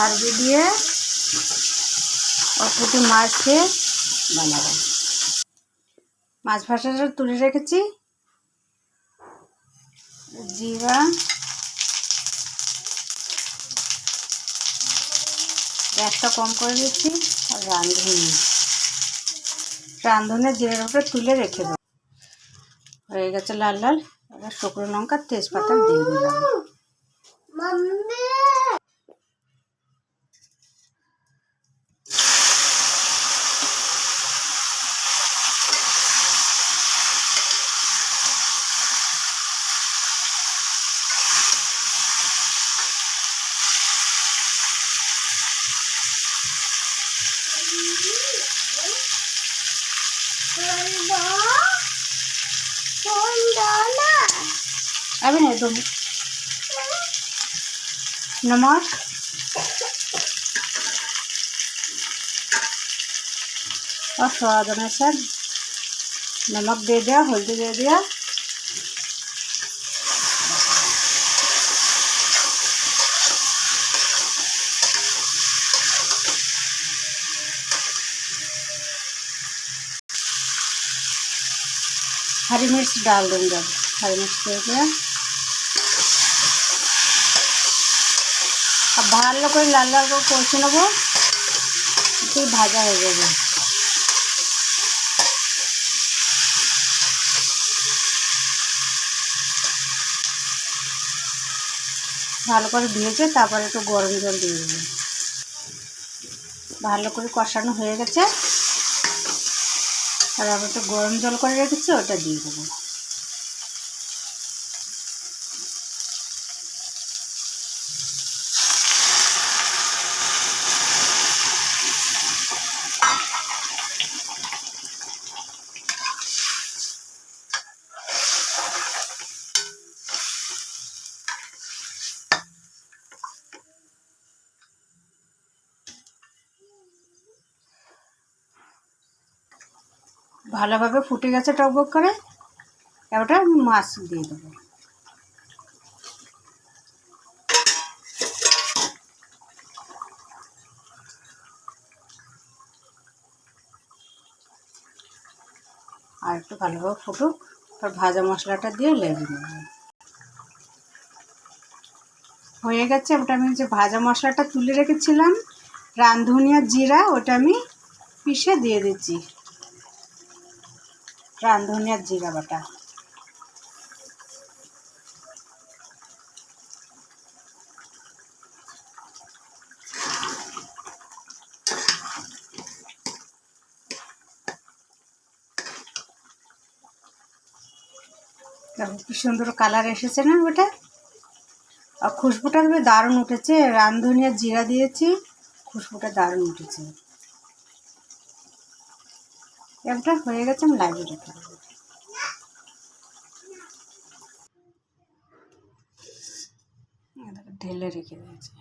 আরবি দিয়ে অল্পটি মাছ দিয়ে বানাবো। মাছ ভাজাটা তুলে রেখেছি, জিরা, গ্যাসটা কম করে দিচ্ছি, আর রাঁধুনি জিরার উপরে তুলে রেখে দেবো। হয়ে গেছে লাল লাল। এবার শুকনো লঙ্কা তেজপাতা দিয়ে দিলাম। अभी नहीं तुम नमक और स्वाद अनुसार नमक दे दिया, हल्दी दे दिया, हरी मिर्च डाल दूंगा। हरी मिर्च दे दिया। अब ভালো করে লাল লাল করে কষে নেব, একটু ভাজা হয়ে যাবে। ভালো করে ভেজে তারপরে একটু গরম জল দিয়ে দেবো। ভালো করে কষানো হয়ে গেছে, আর আমি একটু গরম জল করে রেখেছি, ওটা দিয়ে দেবো। ভালোভাবে ফুটে গেছে টকবক করে। এবার মাছ দিয়ে দেবো। আর একটু ভালোভাবে ফুটুক, তার ভাজা মশলাটা দিয়ে লেগে নেব। হয়ে গেছে। ওটা আমি যে ভাজা মশলাটা তুলে রেখেছিলাম, রাঁধুনি আর জিরা, ওটা আমি পিষে দিয়ে দিচ্ছি। রাঁধুনি আর জিরা বাটা। দেখো কি সুন্দর কালার এসেছে না ওটা, আর খুশবুটা দারুণ উঠেছে। রাঁধুনি আর জিরা দিয়েছি, খুশবুটা দারুণ উঠেছে। এটা হয়ে গেছে, আমি লাইভে রেখে দেবো। ঢেলে রেখে দিয়েছি।